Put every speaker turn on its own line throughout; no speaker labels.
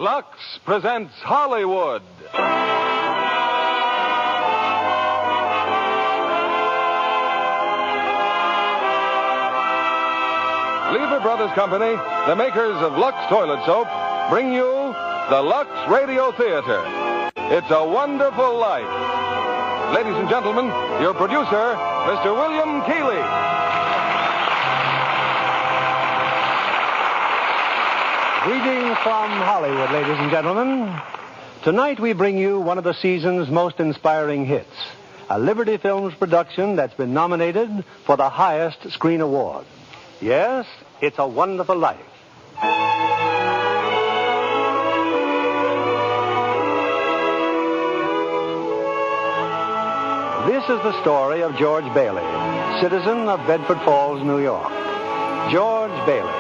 Lux presents Hollywood. Lever Brothers Company, the makers of Lux Toilet Soap, bring you the Lux Radio Theater. It's a wonderful life. Ladies and gentlemen, your producer, Mr. William Keighley.
Greetings from Hollywood, ladies and gentlemen. Tonight we bring you one of the season's most inspiring hits, a Liberty Films production that's been nominated for the highest screen award. Yes, It's a Wonderful Life. This is the story of George Bailey, citizen of Bedford Falls, New York. George Bailey,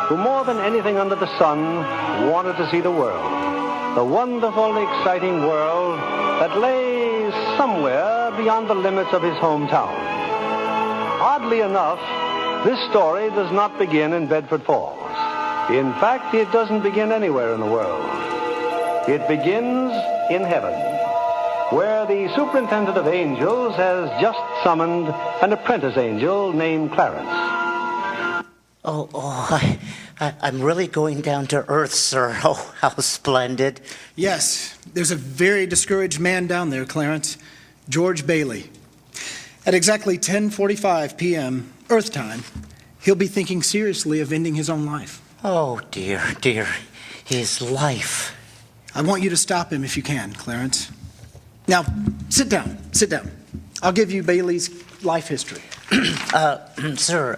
who more than anything under the sun wanted to see the world, the wonderful, exciting world that lay somewhere beyond the limits of his hometown. Oddly enough, this story does not begin in Bedford Falls. In fact, it doesn't begin anywhere in the world. It begins in heaven, where the superintendent of angels has just summoned an apprentice angel named Clarence.
I'm really going down to earth, sir. Oh, how splendid.
Yes, there's a very discouraged man down there, Clarence. George Bailey. At exactly 10:45 p.m. Earth time, he'll be thinking seriously of ending his own life.
Oh, dear. His life.
I want you to stop him if you can, Clarence. Now, sit down. I'll give you Bailey's life history.
Sir,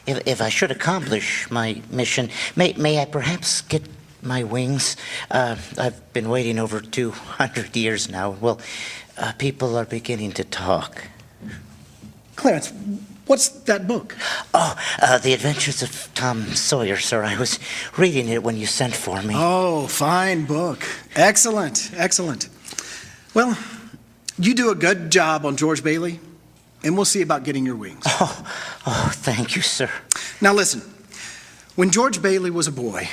if I should accomplish my mission, may I perhaps get my wings? I've been waiting over 200 years now. Well, people are beginning to talk.
Clarence, what's that book?
The Adventures of Tom Sawyer, sir. I was reading it when you sent for me.
Oh, fine book. Excellent. Well, you do a good job on George Bailey, and we'll see about getting your wings.
Oh, thank you, sir.
Now listen, when George Bailey was a boy,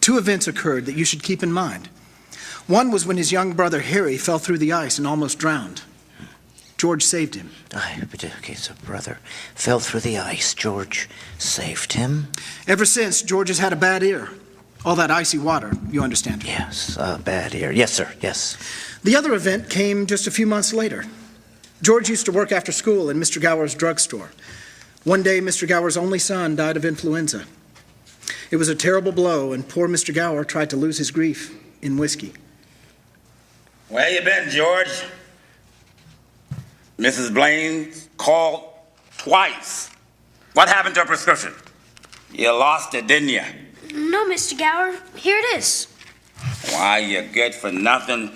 two events occurred that you should keep in mind. One was when his young brother Harry fell through the ice and almost drowned. George saved him.
Okay, so brother fell through the ice. George saved him?
Ever since, George has had a bad ear. All that icy water, you understand.
Yes, bad ear. Yes, sir, yes.
The other event came just a few months later. George used to work after school in Mr. Gower's drugstore. One day, Mr. Gower's only son died of influenza. It was a terrible blow, and poor Mr. Gower tried to lose his grief in whiskey.
Where you been, George? Mrs. Blaine called twice. What happened to her prescription? You lost it, didn't you?
No, Mr. Gower. Here it is.
Why, you're good for nothing.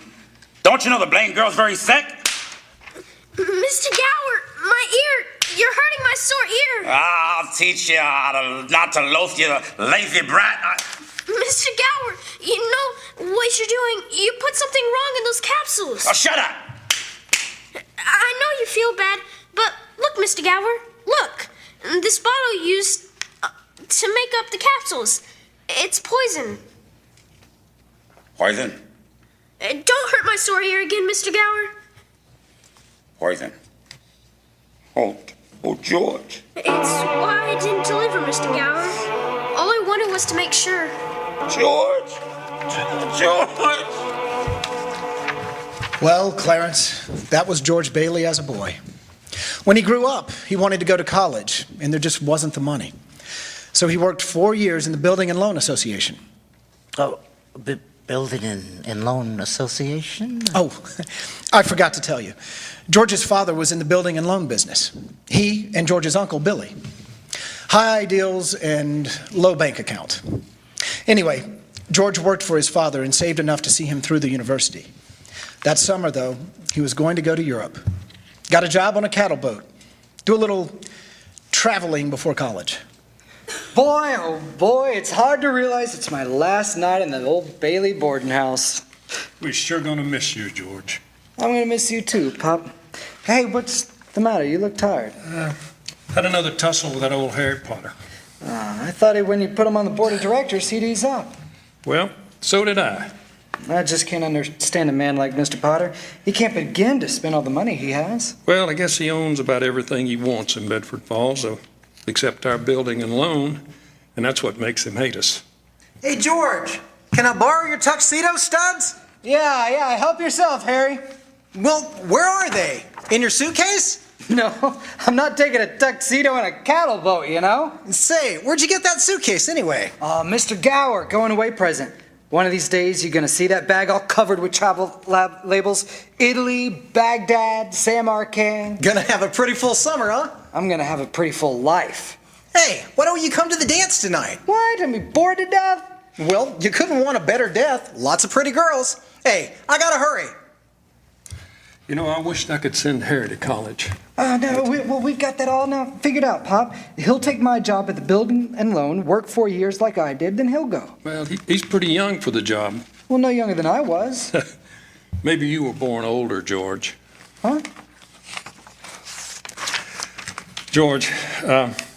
Don't you know the Blaine girl's very sick?
Mr. Gower, my ear. You're hurting my sore ear.
I'll teach you not to loaf, you lazy brat.
Mr. Gower, you know what you're doing. You put something wrong in those capsules.
Oh, shut up!
I know you feel bad, but look, Mr. Gower, look. This bottle you used to make up the capsules. It's poison.
Poison?
Don't hurt my sore ear again, Mr. Gower.
Poison? Oh, George.
It's why I didn't deliver, Mr. Gower. All I wanted was to make sure.
George!
Well, Clarence, that was George Bailey as a boy. When he grew up, he wanted to go to college, and there just wasn't the money. So he worked 4 years in the Building and Loan Association.
Building and Loan Association?
Oh, I forgot to tell you. George's father was in the building and loan business. He and George's uncle, Billy. High ideals and low bank account. Anyway, George worked for his father and saved enough to see him through the university. That summer, though, he was going to go to Europe. Got a job on a cattle boat. Do a little traveling before college.
Boy, oh boy, it's hard to realize it's my last night in that old Bailey boarding house.
We're sure gonna miss you, George.
I'm gonna miss you too, Pop. Hey, what's the matter? You look tired.
Had another tussle with that old Harry Potter.
I thought when you put him on the board of directors, he'd ease up.
Well, so did I.
I just can't understand a man like Mr. Potter. He can't begin to spend all the money he has.
Well, I guess he owns about everything he wants in Bedford Falls, except our building and loan, and that's what makes him hate us.
Hey, George, can I borrow your tuxedo studs?
Yeah, help yourself, Harry.
Well, where are they? In your suitcase?
No, I'm not taking a tuxedo in a cattle boat, you know?
Say, where'd you get that suitcase anyway?
Mr. Gower, going away present. One of these days, you're gonna see that bag all covered with travel labels. Italy, Baghdad, Samarkand.
Gonna have a pretty full summer, huh?
I'm gonna have a pretty full life.
Hey, why don't you come to the dance tonight?
What? I'm bored to death?
Well, you couldn't want a better death. Lots of pretty girls. Hey, I gotta hurry.
You know, I wished I could send Harry to college.
No, we've got that all now figured out, Pop. He'll take my job at the building and loan, work 4 years like I did, then he'll go.
Well, he's pretty young for the job.
Well, no younger than I was.
Maybe you were born older, George.
Huh?
George,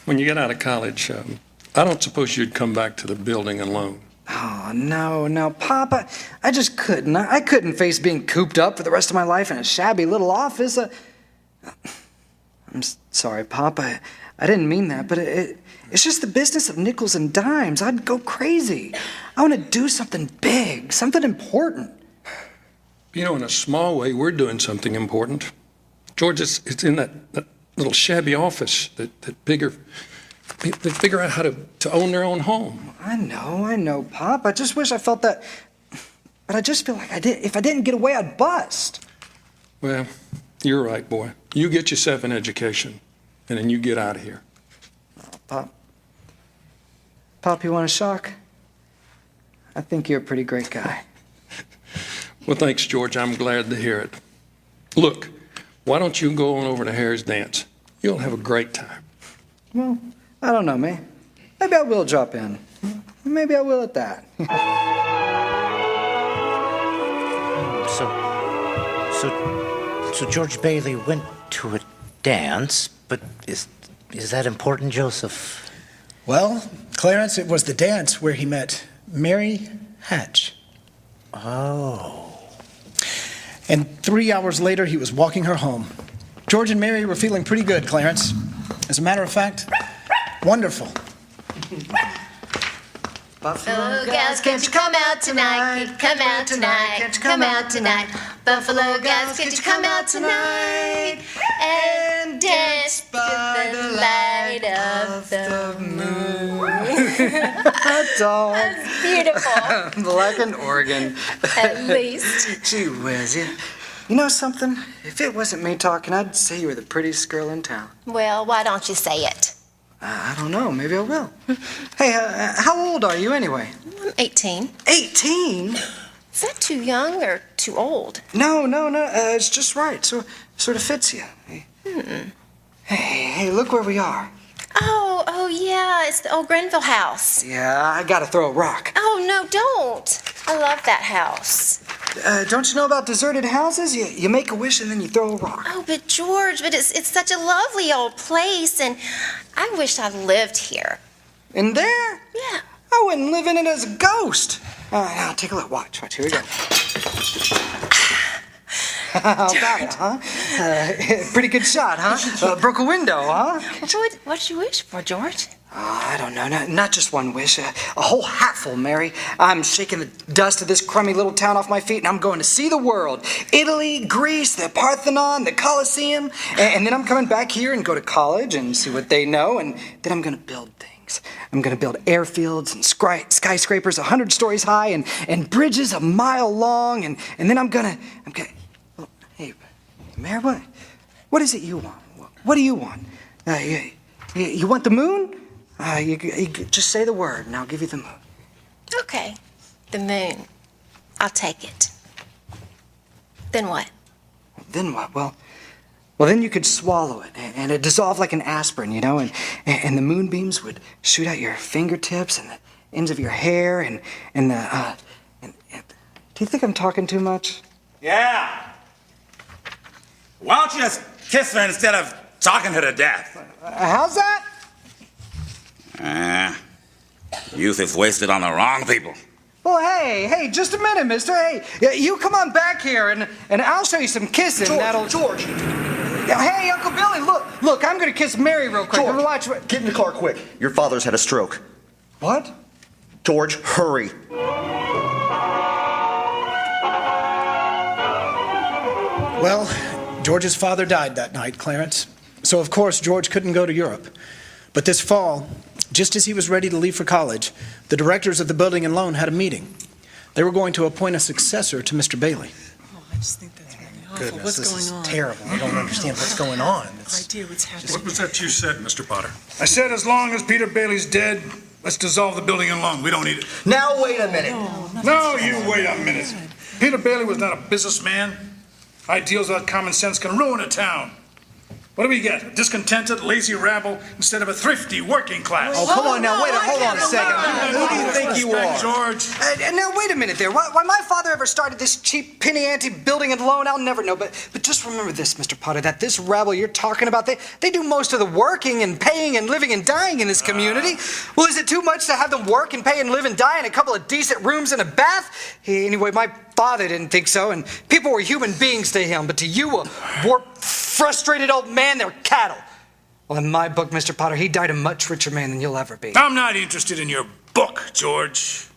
when you get out of college, I don't suppose you'd come back to the building and loan.
Oh, no, Pop, I just couldn't. I couldn't face being cooped up for the rest of my life in a shabby little office. I'm sorry, Pop, I didn't mean that, but it's just the business of nickels and dimes. I'd go crazy. I want to do something big, something important.
You know, in a small way, we're doing something important. George, it's in that little shabby office that they figure out how to own their own home.
I know, Pop. I just wish I felt that. But I just feel like if I didn't get away, I'd bust.
Well, you're right, boy. You get yourself an education, and then you get out of here.
Oh, Pop, you want a shock? I think you're a pretty great guy.
Well, thanks, George. I'm glad to hear it. Look, why don't you go on over to Harry's dance? You'll have a great time.
Well, I don't know, man. Maybe I will drop in. Maybe I will at that.
So George Bailey went to a dance, but is that important, Joseph?
Well, Clarence, it was the dance where he met Mary Hatch.
Oh.
And 3 hours later, he was walking her home. George and Mary were feeling pretty good, Clarence. As a matter of fact, wonderful.
Buffalo gals, can't you come out tonight? Come out tonight, can't you come out tonight? Buffalo gals, can't you come out tonight? And dance by the light of the moon.
That's all.
That's beautiful.
Like an organ.
At least.
Gee whiz, you know something? If it wasn't me talking, I'd say you were the prettiest girl in town.
Well, why don't you say it?
I don't know. Maybe I will. Hey, how old are you anyway?
I'm 18.
18?
Is that too young or too old?
No. It's just right. So sort of fits you. Hey, look where we are.
Oh, yeah. It's the old Grenville house.
Yeah, I gotta throw a rock.
Oh, no, don't. I love that house.
Don't you know about deserted houses? You make a wish and then you throw a rock.
Oh, but George, it's such a lovely old place, and I wish I lived here.
In there?
Yeah.
I wouldn't live in it as a ghost. Now, take a look. Watch. Here we go. How about it, huh? Pretty good shot, huh? Broke a window, huh?
What'd you wish for, George?
I don't know. Not just one wish. A whole hatful, Mary. I'm shaking the dust of this crummy little town off my feet, and I'm going to see the world. Italy, Greece, the Parthenon, the Colosseum. And then I'm coming back here and go to college and see what they know, and then I'm going to build things. I'm going to build airfields and skyscrapers 100 stories high and bridges a mile long, and then I'm going to... Well, hey, Mary, what is it you want? What do you want? You want the moon? You just say the word, and I'll give you the moon.
Okay, the moon. I'll take it. Then what?
Then what? Well, then you could swallow it, and it'd dissolve like an aspirin, you know, and the moonbeams would shoot out your fingertips and the ends of your hair, and do you think I'm talking too much?
Yeah. Why don't you just kiss her instead of talking her to death?
How's that?
Youth is wasted on the wrong people.
Well, hey, just a minute, mister. Hey, you come on back here, and I'll show you some kissing.
George.
Hey, Uncle Billy, look, I'm gonna kiss Mary real quick.
George,
Watch.
get in the car quick. Your father's had a stroke.
What?
George, hurry.
Well, George's father died that night, Clarence. So, of course, George couldn't go to Europe. But this fall, just as he was ready to leave for college, the directors of the building and loan had a meeting. They were going to appoint a successor to Mr. Bailey.
Oh, I just think that's really awful.
Goodness,
What's
this
going
is
on?
terrible. I don't understand what's going on.
No idea what's happening.
What was that you said, Mr. Potter? I said as long as Peter Bailey's dead, let's dissolve the building and loan. We don't need it.
Now, wait a minute.
No, you wait a minute. Peter Bailey was not a businessman. Ideals without common sense can ruin a town. What do we get? A discontented, lazy rabble instead of a thrifty working class.
Oh, come on now. Wait, hold on a second. Who do you think you are?
George.
Now, wait a minute there. Why my father ever started this cheap penny-ante building and loan, I'll never know. But just remember this, Mr. Potter, that this rabble you're talking about, they do most of the working and paying and living and dying in this community. Well, is it too much to have them work and pay and live and die in a couple of decent rooms and a bath? Anyway, my father didn't think so, and people were human beings to him. But to you, a warped, frustrated old man, they're cattle. Well, in my book, Mr. Potter, he died a much richer man than you'll ever be.
I'm not interested in your book, George.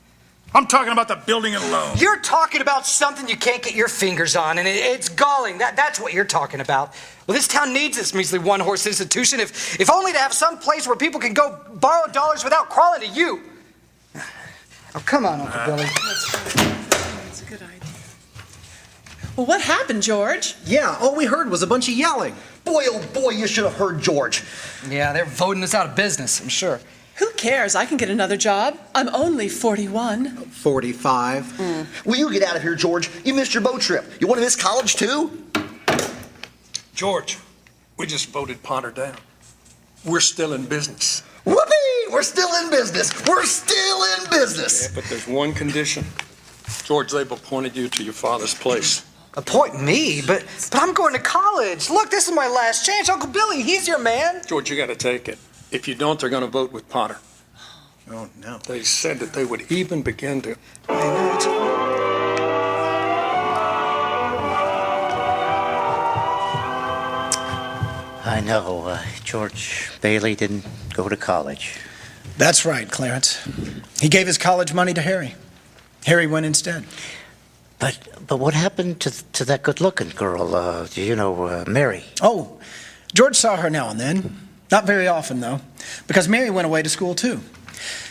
I'm talking about the building and loan.
You're talking about something you can't get your fingers on, and it's galling. That's what you're talking about. Well, this town needs this measly one-horse institution, if only to have some place where people can go borrow dollars without crawling to you. Oh, come on, Uncle Billy.
That's a good idea. Well, what happened, George?
Yeah, all we heard was a bunch of yelling. Boy, oh boy, you should have heard George.
Yeah, they're voting us out of business, I'm sure.
Who cares? I can get another job. I'm only 41.
45. Will you get out of here, George? You missed your boat trip. You want to miss college, too?
George, we just voted Potter down. We're still in business.
Whoopee! We're still in business. We're still in business.
Yeah, but there's one condition. George, they've appointed you to your father's place.
Appoint me? But I'm going to college. Look, this is my last chance. Uncle Billy, he's your man.
George, you got to take it. If you don't, they're going to vote with Potter.
Oh, no.
They said that they would even begin to.
I know, George Bailey didn't go to college.
That's right, Clarence. He gave his college money to Harry. Harry went instead.
But what happened to that good-looking girl, Mary?
Oh, George saw her now and then. Not very often, though, because Mary went away to school, too.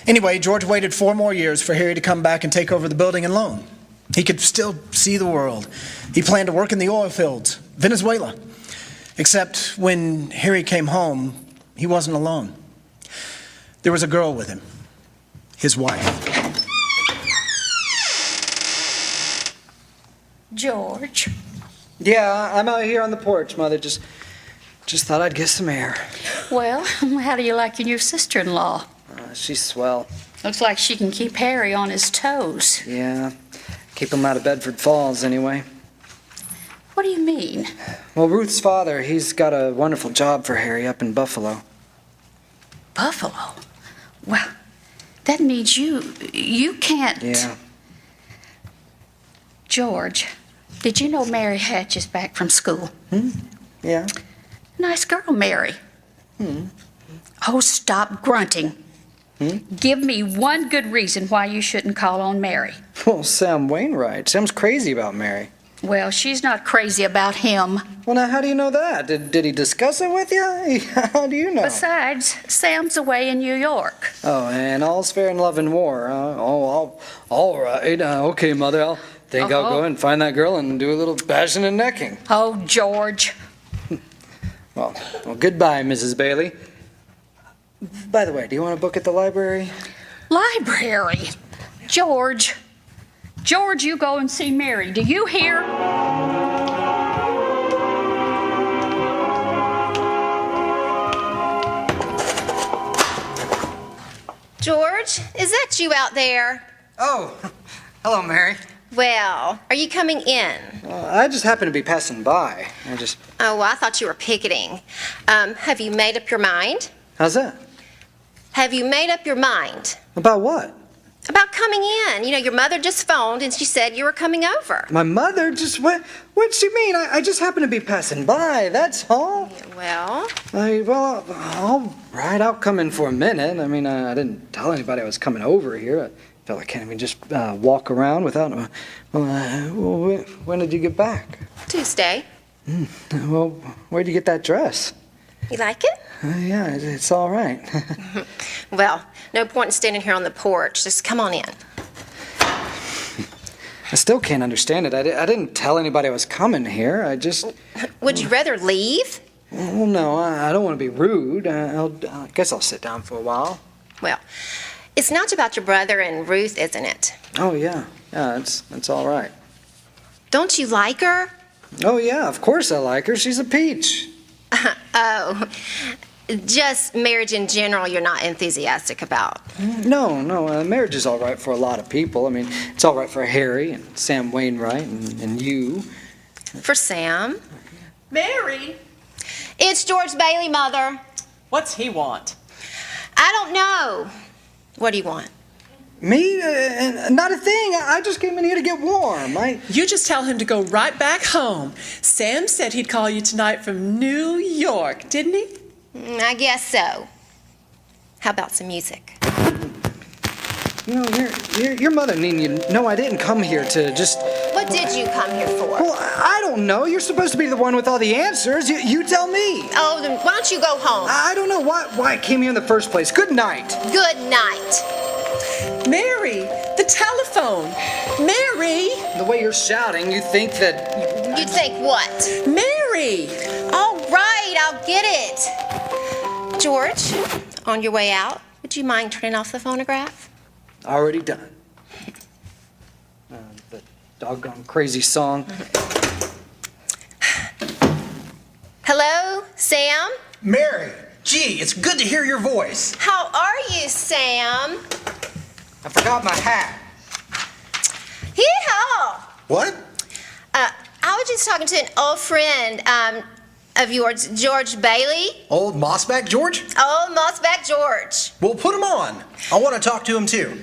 Anyway, George waited 4 more years for Harry to come back and take over the building and loan. He could still see the world. He planned to work in the oil fields, Venezuela. Except when Harry came home, he wasn't alone. There was a girl with him, his wife.
George.
Yeah, I'm out here on the porch, Mother. Just thought I'd get some air.
Well, how do you like your new sister-in-law?
She's swell.
Looks like she can keep Harry on his toes.
Yeah, keep him out of Bedford Falls, anyway.
What do you mean?
Well, Ruth's father, he's got a wonderful job for Harry up in Buffalo.
Buffalo? Well, that means you can't...
Yeah.
George, did you know Mary Hatch is back from school?
Yeah.
Nice girl, Mary. Oh, stop grunting. Give me one good reason why you shouldn't call on Mary.
Well, Sam Wainwright. Sam's crazy about Mary.
Well, she's not crazy about him.
Well, now, how do you know that? Did he discuss it with you? How do you know?
Besides, Sam's away in New York.
Oh, and all's fair in love and war. All right. Okay, Mother, I'll go and find that girl and do a little bashing and necking.
Oh, George.
Well, goodbye, Mrs. Bailey. By the way, do you want a book at the library?
Library? George, you go and see Mary. Do you hear?
George, is that you out there?
Oh, hello, Mary.
Well, are you coming in?
I just happened to be passing by.
Oh, well, I thought you were picketing. Have you made up your mind?
How's that?
Have you made up your mind?
About what?
About coming in. You know, your mother just phoned and she said you were coming over.
My mother just, what'd she mean? I just happened to be passing by, that's all.
Well?
Well, all right, I'll come in for a minute. I mean, I didn't tell anybody I was coming over here. I felt I can't even just walk around without, when did you get back?
Tuesday.
Well, where'd you get that dress?
You like it?
Yeah, it's all right.
Well, no point in standing here on the porch. Just come on in.
I still can't understand it. I didn't tell anybody I was coming here. I just...
Would you rather leave?
Well, no, I don't want to be rude. I guess I'll sit down for a while.
Well, it's not about your brother and Ruth, isn't it?
Oh, yeah. Yeah, it's all right.
Don't you like her?
Oh, yeah, of course I like her. She's a peach.
Oh, just marriage in general you're not enthusiastic about.
No, marriage is all right for a lot of people. I mean, it's all right for Harry and Sam Wainwright and you.
For Sam?
Mary,
It's George Bailey, Mother.
what's he want?
I don't know. What do you want?
Me? Not a thing. I just came in here to get warm.
You just tell him to go right back home. Sam said he'd call you tonight from New York, didn't he?
I guess so. How about some music?
You know, your mother needing you to know I didn't come here to just...
What did you come here for?
Well, I don't know. You're supposed to be the one with all the answers. You tell me.
Oh, then why don't you go home?
I don't know why I came here in the first place. Good night.
Good night.
Mary, the telephone. Mary!
The way you're shouting, you think that...
You think what?
Mary!
All right, I'll get it. George, on your way out, would you mind turning off the phonograph?
Already done. The doggone crazy song.
Hello, Sam?
Mary, gee, it's good to hear your voice.
How are you, Sam?
I forgot my hat.
Hee-haw!
What?
I was just talking to an old friend of yours, George Bailey.
Old Mossback George?
Old Mossback George.
Well, put him on. I want to talk to him too.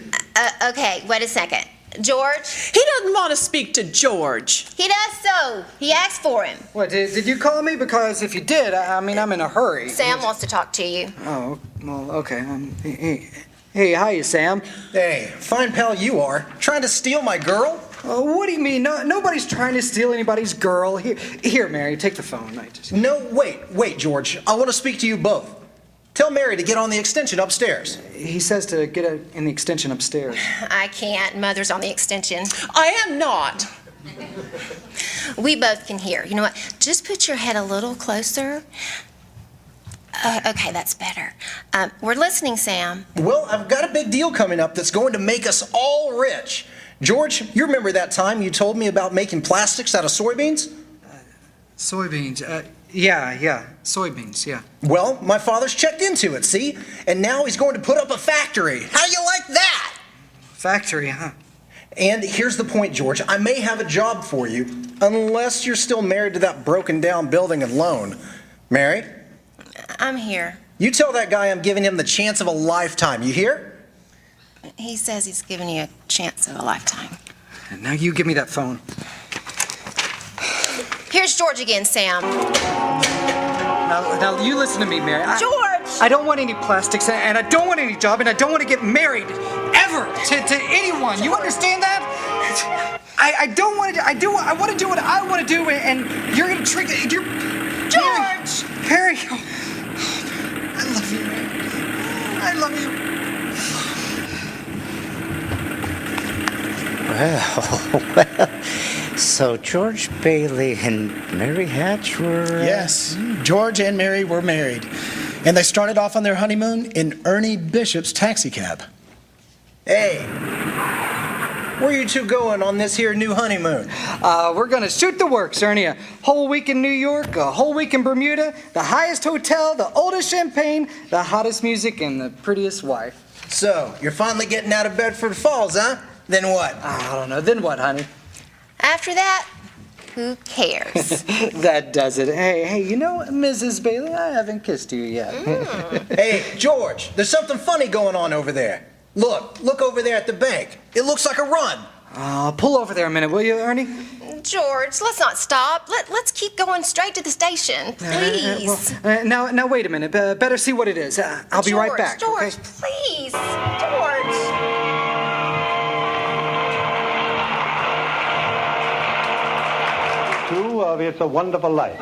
Okay, wait a second. George?
He doesn't want to speak to George.
He does so. He asked for him.
What, did you call me? Because if you did, I'm in a hurry.
Sam wants to talk to you.
Oh, well, okay. Hey, hiya, Sam.
Hey, fine pal you are. Trying to steal my girl?
What do you mean? No, nobody's trying to steal anybody's girl. Here, Mary, take the phone.
No, wait, George. I want to speak to you both. Tell Mary to get on the extension upstairs.
He says to get in the extension upstairs.
I can't. Mother's on the extension.
I am not.
We both can hear. You know what? Just put your head a little closer. Okay, that's better. We're listening, Sam.
Well, I've got a big deal coming up that's going to make us all rich. George, you remember that time you told me about making plastics out of soybeans?
Soybeans. Yeah. Soybeans, yeah.
Well, my father's checked into it, see? And now he's going to put up a factory. How do you like that?
Factory, huh?
And here's the point, George. I may have a job for you, unless you're still married to that broken down building and loan. Mary?
I'm here.
You tell that guy I'm giving him the chance of a lifetime. You hear?
He says he's giving you a chance of a lifetime.
And now you give me that phone.
Here's George again, Sam.
Now you listen to me, Mary.
George!
I don't want any plastics, and I don't want any job, and I don't want to get married ever to anyone. You understand that? I don't want to. I want to do what I want to do, and you're gonna trick. You're
George!
Perry. Oh, I love you, man. I love you.
Well, so George Bailey and Mary Hatch were...
Yes, George and Mary were married. And they started off on their honeymoon in Ernie Bishop's taxicab.
Hey, where are you two going on this here new honeymoon?
We're gonna shoot the works, Ernie. A whole week in New York, a whole week in Bermuda, the highest hotel, the oldest champagne, the hottest music, and the prettiest wife.
So, you're finally getting out of Bedford Falls, huh? Then what?
I don't know. Then what, honey?
After that, who cares?
That does it. Hey, you know, Mrs. Bailey, I haven't kissed you yet.
Hey, George, there's something funny going on over there. Look over there at the bank. It looks like a run.
Pull over there a minute, will you, Ernie?
George, let's not stop. Let's keep going straight to the station, please.
Now wait a minute. Better see what it is. I'll be right back.
George,
okay?
please. George.
Two of It's a Wonderful Life.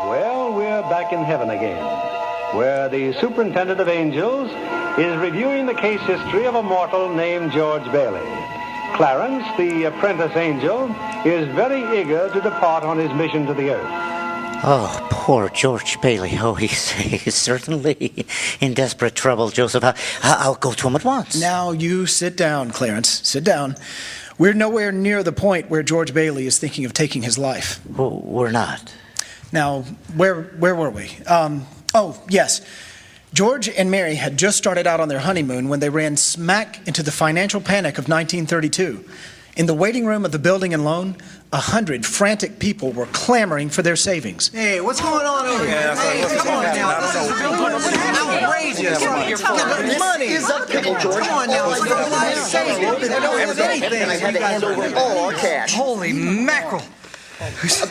Well, we're back in heaven again, where the superintendent of angels is reviewing the case history of a mortal named George Bailey. Clarence, the apprentice angel, is very eager to depart on his mission to the earth.
Oh, poor George Bailey. Oh, he's certainly in desperate trouble, Joseph. I'll go to him at once.
Now you sit down, Clarence. Sit down. We're nowhere near the point where George Bailey is thinking of taking his life.
Oh, we're not.
Now, where were we? Oh, yes. George and Mary had just started out on their honeymoon when they ran smack into the financial panic of 1932. In the waiting room of the building and loan, 100 frantic people were clamoring for their savings.
Hey, what's going on over here? Come on now. This is outrageous. Money is up, George. Come on now. I don't have anything.
I had to hand over all our cash.
Holy mackerel.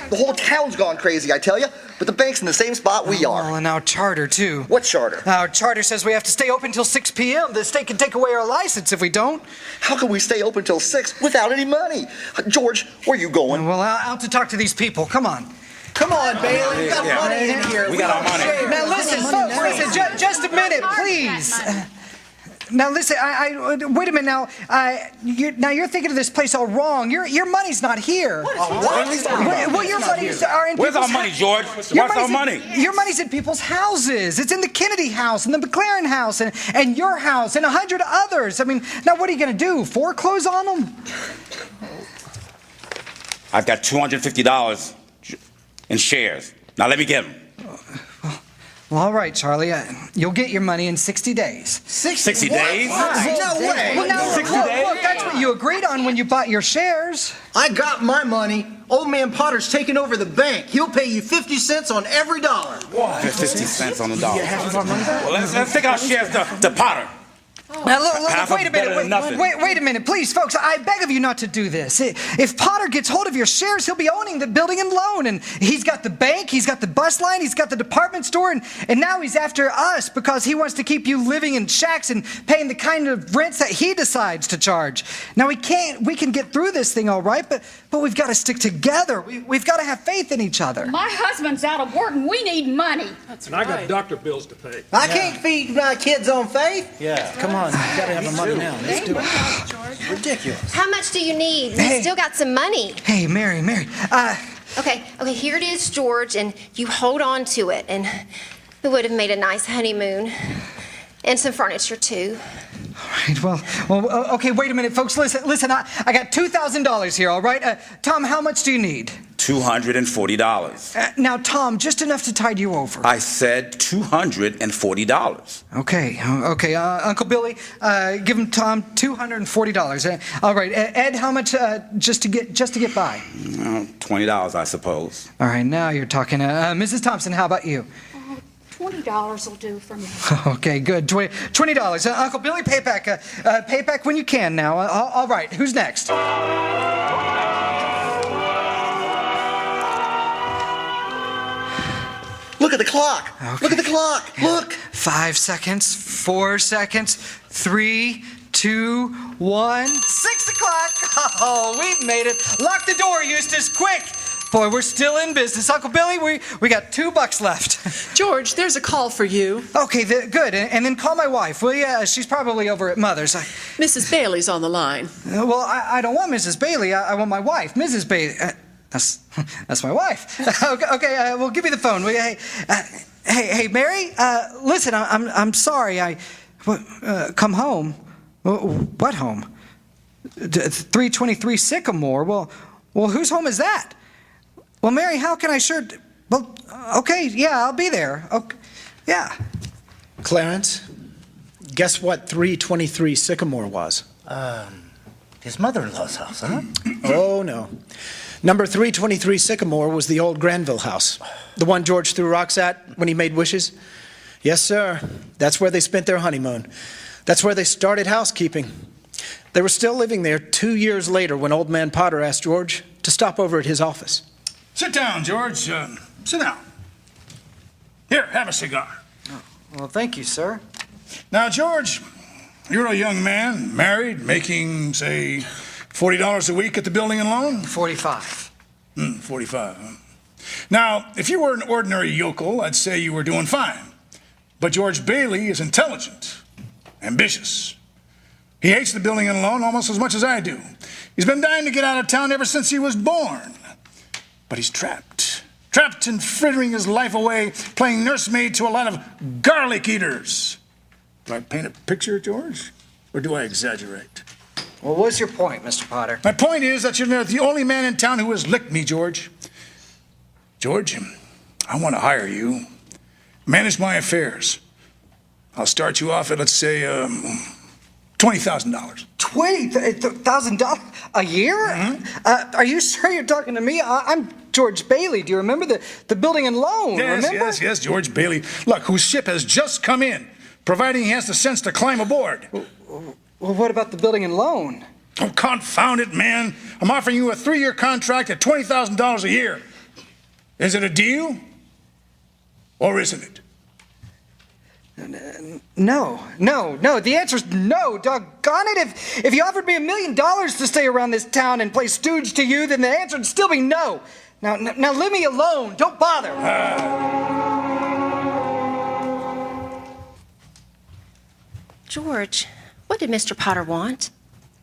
The whole town's gone crazy, I tell you. But the bank's in the same spot we are.
Oh, and our charter, too.
What charter?
Our charter says we have to stay open till 6 p.m. The state can take away our license if we don't.
How can we stay open till 6 without any money? George, where are you going?
Well, out to talk to these people. Come on.
Come on, Bailey. We got money in here.
We got our money.
Now, listen, folks, listen, just a minute, please. Now listen, wait a minute now. You're thinking of this place all wrong. Your money's not here.
What?
Well, your money's are in.
Where's our money, George? What's our money?
Your money's in people's houses. It's in the Kennedy house, and the McLaren house, and your house, and 100 others. I mean, now what are you going to do? Foreclose on them?
I've got $250 in shares. Now let me get them.
Well, all right, Charlie. You'll get your money in 60 days.
60 days?
No way.
Well, now,
60 days?
Look, that's what you agreed on when you bought your shares.
I got my money. Old man Potter's taking over the bank. He'll pay you 50 cents on every dollar.
What? 50 cents on the dollar. Well, let's take our shares to Potter.
Now, look, wait a minute. Wait a minute, please, folks. I beg of you not to do this. If Potter gets hold of your shares, he'll be owning the building and loan. And he's got the bank, he's got the bus line, he's got the department store, and now he's after us because he wants to keep you living in shacks and paying the kind of rents that he decides to charge. Now, we can get through this thing all right, but we've got to stick together. We've got to have faith in each other.
My husband's out of work and we need money.
And I got doctor bills to pay.
I can't feed my kids on faith.
Yeah, come on. You gotta have the money now. Let's do it.
It's ridiculous.
How much do you need? We still got some money.
Hey, Mary.
Okay, here it is, George, and you hold on to it, and we would have made a nice honeymoon. And some furniture, too.
All right, okay, wait a minute, folks. Listen, I got $2,000 here, all right? Tom, how much do you need?
$240.
Now, Tom, just enough to tide you over.
I said $240.
Okay, Uncle Billy, give him Tom $240. All right, Ed, how much just to get by?
$20, I suppose.
All right, now you're talking. Mrs. Thompson, how about you?
$20 will do for me.
Okay, good. $20. Uncle Billy, pay it back. Pay it back when you can now. All right, who's next?
Look at the clock. Okay. Look at the clock. Look.
5 seconds, 4 seconds, 3, 2, 1. 6 o'clock. Oh, we've made it. Lock the door, Eustace, quick. Boy, we're still in business. Uncle Billy, we got $2 left.
George, there's a call for you.
Okay, good. And then call my wife, will you? She's probably over at Mother's.
Mrs. Bailey's on the line.
Well, I don't want Mrs. Bailey. I want my wife, Mrs. Bailey. That's my wife. Okay, well, give me the phone, will you? Hey, Mary. Listen, I'm sorry. Come home. What home? 323 Sycamore. Well, whose home is that? Well, Mary, how can I sure... Well, okay, yeah, I'll be there. Okay, yeah.
Clarence, guess what 323 Sycamore was?
His mother-in-law's house, huh?
Oh, no. Number 323 Sycamore was the old Granville house, the one George threw rocks at when he made wishes. Yes, sir. That's where they spent their honeymoon. That's where they started housekeeping. They were still living there 2 years later when Old Man Potter asked George to stop over at his office.
Sit down, George. Sit down. Here, have a cigar.
Oh, well, thank you, sir.
Now, George, you're a young man, married, making, say, $40 a week at the building and loan?
45.
45. Huh? Now, if you were an ordinary yokel, I'd say you were doing fine. But George Bailey is intelligent, ambitious. He hates the building and loan almost as much as I do. He's been dying to get out of town ever since he was born. But he's trapped and frittering his life away, playing nursemaid to a lot of garlic eaters. Do I paint a picture, George? Or do I exaggerate?
Well, what's your point, Mr. Potter?
My point is that you're the only man in town who has licked me, George. George, I want to hire you. Manage my affairs. I'll start you off at, let's say, $20,000.
$20,000 a year?
Mm-hmm.
Are you sure you're talking to me? I'm George Bailey. Do you remember the building and loan?
Yes, George Bailey. Look, whose ship has just come in, providing he has the sense to climb aboard.
Well, what about the building and loan?
Oh, confound it, man. I'm offering you a 3-year contract at $20,000 a year. Is it a deal? Or isn't it?
No. The answer's no. Doggone it. If you offered me $1 million to stay around this town and play stooge to you, then the answer would still be no. Now leave me alone. Don't bother.
George, what did Mr. Potter want?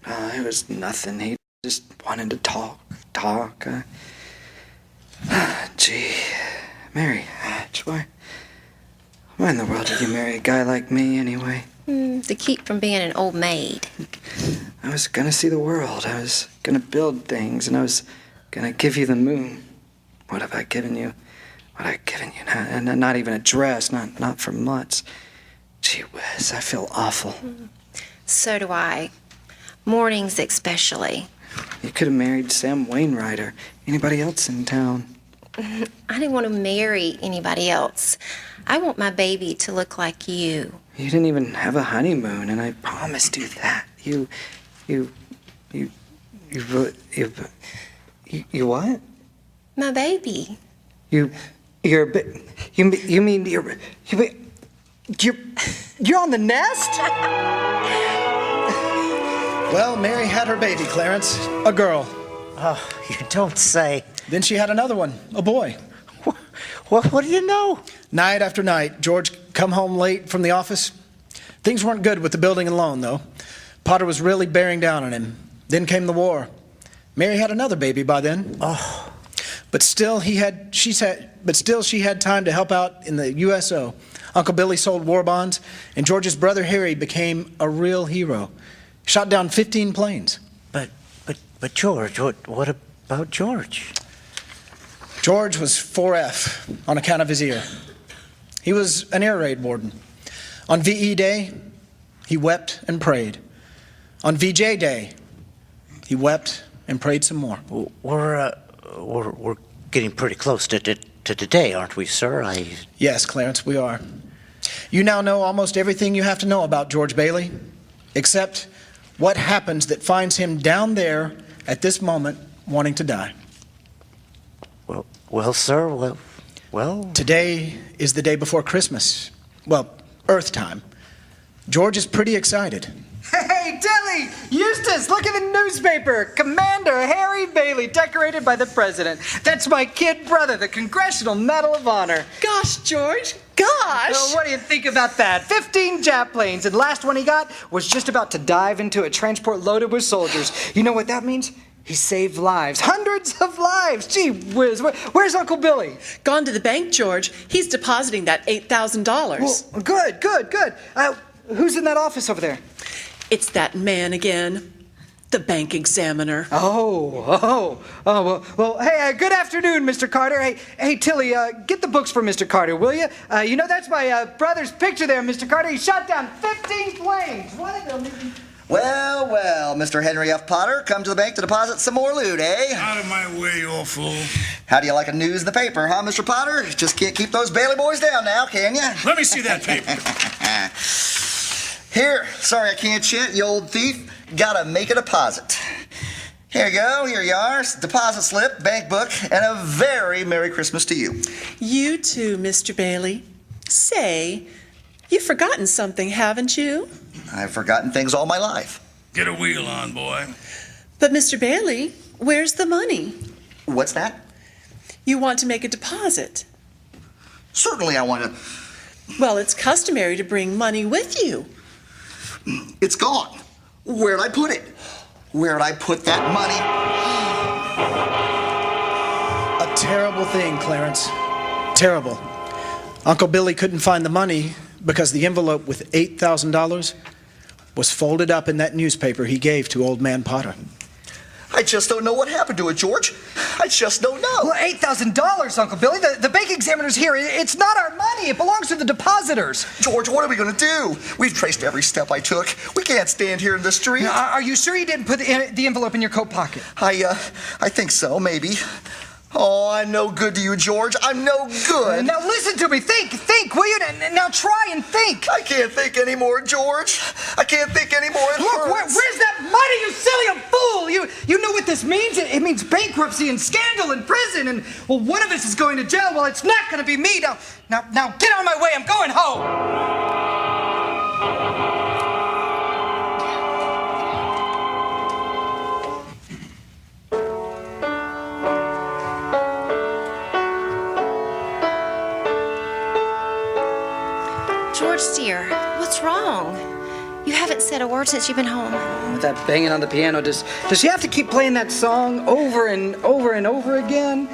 It was nothing. He just wanted to talk. Gee, Mary Hatch, why in the world did you marry a guy like me anyway?
To keep from being an old maid.
I was gonna see the world. I was gonna build things, and I was gonna give you the moon. What have I given you? Not even a dress, not for months. Gee whiz, I feel awful.
So do I. Mornings especially.
You could have married Sam Wainwright or anybody else in town.
I didn't want to marry anybody else. I want my baby to look like you.
You didn't even have a honeymoon, and I promised you that. You what?
My baby.
You're on the nest?
Well, Mary had her baby, Clarence, a girl.
Oh, you don't say.
Then she had another one, a boy.
What do you know?
Night after night, George come home late from the office. Things weren't good with the building and loan, though. Potter was really bearing down on him. Then came the war. Mary had another baby by then.
Oh.
But still she had time to help out in the USO. Uncle Billy sold war bonds, and George's brother Harry became a real hero. Shot down 15 planes.
But George, what about George?
George was 4F on account of his ear. He was an air raid warden. On VE Day, he wept and prayed. On VJ Day, he wept and prayed some more.
We're getting pretty close to today, aren't we, sir?
Yes, Clarence, we are. You now know almost everything you have to know about George Bailey, except what happens that finds him down there at this moment wanting to die.
Well, sir, well...
Today is the day before Christmas. Well, Earth time. George is pretty excited.
Hey, Tilly! Eustace, look at the newspaper! Commander Harry Bailey, decorated by the president. That's my kid brother, the Congressional Medal of Honor.
Gosh, George, gosh!
Well, what do you think about that? 15 jet planes, and the last one he got was just about to dive into a transport loaded with soldiers. You know what that means? He saved lives. Hundreds of lives. Gee whiz. Where's Uncle Billy?
Gone to the bank, George. He's depositing that $8,000.
Well, good. Who's in that office over there?
It's that man again. The bank examiner.
Well, hey, good afternoon, Mr. Carter. Hey, Tilly, get the books for Mr. Carter, will you? That's my brother's picture there, Mr. Carter. He shot down 15 planes. One of them...
Well, well, Mr. Henry F. Potter, come to the bank to deposit some more loot, eh?
Out of my way, you old fool.
How do you like a news in the paper, huh, Mr. Potter? Just can't keep those Bailey boys down now, can you?
Let me see that paper.
Here, sorry I can't yet, you old thief. Gotta make a deposit. Here you go, here you are. Deposit slip, bank book, and a very Merry Christmas to you.
You too, Mr. Bailey. Say, you've forgotten something, haven't you?
I've forgotten things all my life.
Get a wheel on, boy.
But, Mr. Bailey, where's the money?
What's that?
You want to make a deposit.
Certainly I want to.
Well, it's customary to bring money with you.
It's gone. Where'd I put it? Where'd I put that money?
A terrible thing, Clarence. Terrible. Uncle Billy couldn't find the money because the envelope with $8,000 was folded up in that newspaper he gave to Old Man Potter.
I just don't know what happened to it, George. I just don't know.
Well, $8,000, Uncle Billy. The bank examiner's here. It's not our money. It belongs to the depositors.
George, what are we going to do? We've traced every step I took. We can't stand here in the street.
Now, are you sure you didn't put the envelope in your coat pocket?
I think so, maybe. Oh, I'm no good to you, George. I'm no good.
Now listen to me. Think, will you? Now try and think.
I can't think anymore, George. I can't think anymore.
Look, where's that money, you silly fool? You know what this means? It means bankruptcy and scandal and prison. And, well, one of us is going to jail. Well, it's not going to be me. Now, get out of my way. I'm going home.
George, dear, what's wrong? You haven't said a word since you've been home.
With that banging on the piano, does she have to keep playing that song over and over and over again?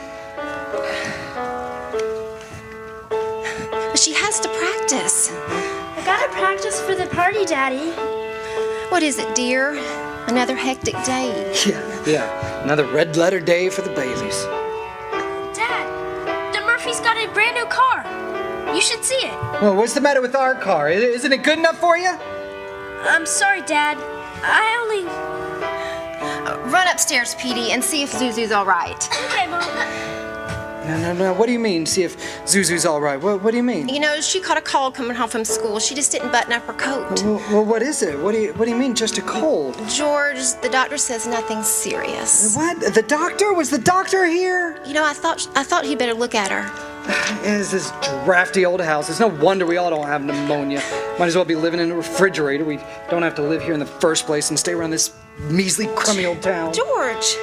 But she has to practice.
I gotta practice for the party, Daddy.
What is it, dear? Another hectic day.
Yeah. Another red letter day for the Baileys.
Dad, the Murphys got a brand new car. You should see it.
Well, what's the matter with our car? Isn't it good enough for you?
I'm sorry, Dad. I only...
Run upstairs, Petey, and see if Zuzu's all right.
Okay, Mom.
No. What do you mean, see if Zuzu's all right? What do you mean?
You know, she caught a cold coming home from school. She just didn't button up her coat.
Well, what is it? What do you mean, just a cold?
George, the doctor says nothing serious.
What? The doctor? Was the doctor here?
You know, I thought he'd better look at her.
It's this drafty old house. It's no wonder we all don't have pneumonia. Might as well be living in a refrigerator. We don't have to live here in the first place and stay around this measly, crummy old town.
George,